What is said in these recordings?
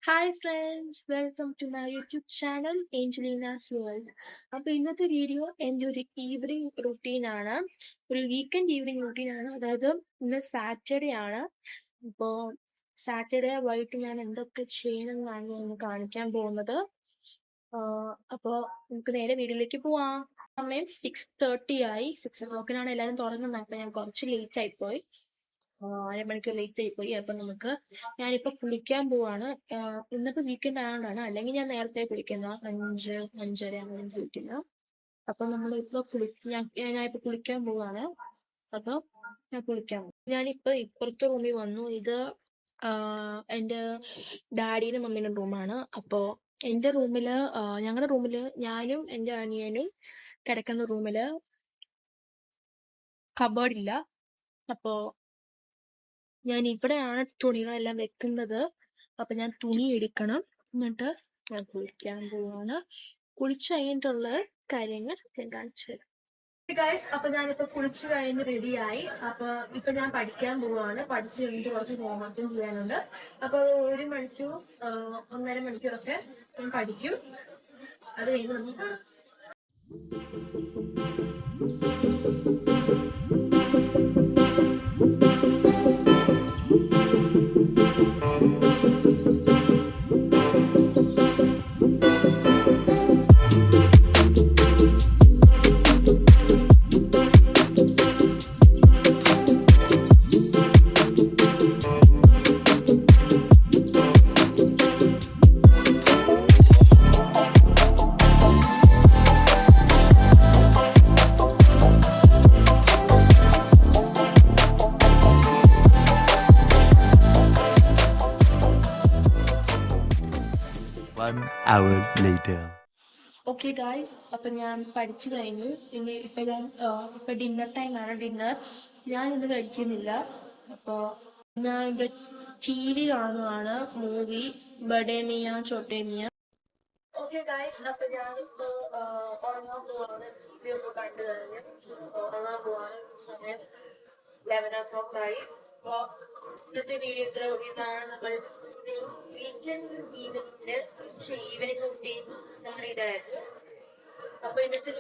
Hi friends, welcome to my YouTube channel Angelina's world. അപ്പോൾ ഇന്നത്തെ video എൻ്റെ ഒരു ഈവനിങ് റുട്ടീനാണ്, ഒരു വീക്കെൻഡ് ഈവനിങ് റുട്ടീനാണ്. അതായത് ഇന്ന് സാറ്റർഡേ ആണ്. അപ്പോൾ സാറ്റർഡേ വൈകിട്ട് ഞാൻ എന്തൊക്കെ ചെയ്യണമെന്നാണ് ഞാൻ ഇന്ന് കാണിക്കാൻ പോകുന്നത്. അപ്പോൾ നമുക്ക് നേരെ വീഡിയോയിലേക്ക് പോവാം. സമയം 6:30 ആയി. 6 o'clock എല്ലാവരും തുടങ്ങുന്നത്. അപ്പോൾ ഞാൻ കുറച്ച് ലേറ്റ് ആയിപ്പോയി, 1/2 മണിക്കൂർ ലേറ്റ് ആയിപ്പോയി. അപ്പം ഞാനിപ്പോൾ കുളിക്കാൻ പോവാണ്. ഇന്നിപ്പോൾ വീക്കെൻഡ് ആയതുകൊണ്ടാണ്, അല്ലെങ്കിൽ ഞാൻ നേരത്തെ കുളിക്കുന്ന 5-5:30 അങ്ങനെ കുളിക്കുന്നത്. അപ്പം ഞാനിപ്പോൾ കുളിക്കാൻ പോവാണ്. അപ്പോൾ ഞാൻ കുളിക്കാൻ പോകും. ഞാനിപ്പോൾ ഇപ്പുറത്തെ റൂമിൽ വന്നു. ഇത് എൻ്റെ ഡാഡിയുടെ മമ്മീൻ്റെ റൂമാണ്. അപ്പോൾ എൻ്റെ റൂമിൽ, ഞങ്ങളുടെ റൂമിൽ ഞാനും എൻ്റെ അനിയനും കിടക്കുന്ന റൂമിൽ കബേർഡില്ല. അപ്പോൾ ഞാൻ ഇവിടെയാണ് തുണികളെല്ലാം വെക്കുന്നത്. അപ്പൊ ഞാൻ തുണി എടുക്കണം, എന്നിട്ട് ഞാൻ കുളിക്കാൻ പോവാണ്. കുളിച്ചു കഴിഞ്ഞിട്ടുള്ള കാര്യങ്ങൾ ഞാൻ കാണിച്ചു തരാം. ഗൈസ്, അപ്പൊ ഞാനിപ്പോ കുളിച്ചു കഴിഞ്ഞ് റെഡിയായി. അപ്പൊ ഇപ്പൊ ഞാൻ പഠിക്കാൻ പോവാണ്. പഠിച്ചു കഴിഞ്ഞിട്ട് കുറച്ച് ഹോംവർക്കും ചെയ്യാനുണ്ട്. അപ്പൊ 1 മണിക്കൂർ 1.5 മണിക്കൂറൊക്കെ ഞാൻ പഠിക്കും. അത് കഴിഞ്ഞ് നമുക്ക് One hour later. Okay guys, അപ്പം ഞാൻ പഠിച്ചു കഴിഞ്ഞു. ഇനി ഇപ്പം ഡിന്നർ ടൈമാണ്. ഞാൻ ഇന്ന് കഴിക്കുന്നില്ല. അപ്പോൾ ഞാൻ ഇവിടെ TV കാണുവാണ്, movie Bade Miyan Chhote Miyan. Okay guys, അപ്പം ഞാനിപ്പോൾ ഉറങ്ങാൻ പോവാണ്. TV ഒക്കെ കണ്ടു കഴിഞ്ഞ് ഉറങ്ങാൻ പോവാണ്. സമയം 11 o'clock ആയി. അപ്പോൾ ഇന്നത്തെ വീഡിയോ ഇതാണ്. നമ്മൾ വീക്കെൻഡ് ഈവനിങ് റുട്ടീൻ നമ്മുടെ ഇതായിരുന്നു. അപ്പൊ ഇന്നത്തെ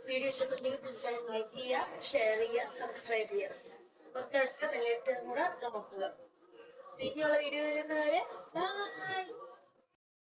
വീഡിയോ ഇഷ്ടപ്പെട്ടെങ്കിൽ തീർച്ചയായും ലൈക്ക് ചെയ്യുക, ഷെയർ ചെയ്യുക, സബ്സ്ക്രൈബ് ചെയ്യുക. തൊട്ടടുത്ത ബെല്ലൈക്കൺ കൂടെ അമർത്തുക. ഇനിയുള്ള വീഡിയോ വരുന്നവരെ ബൈ.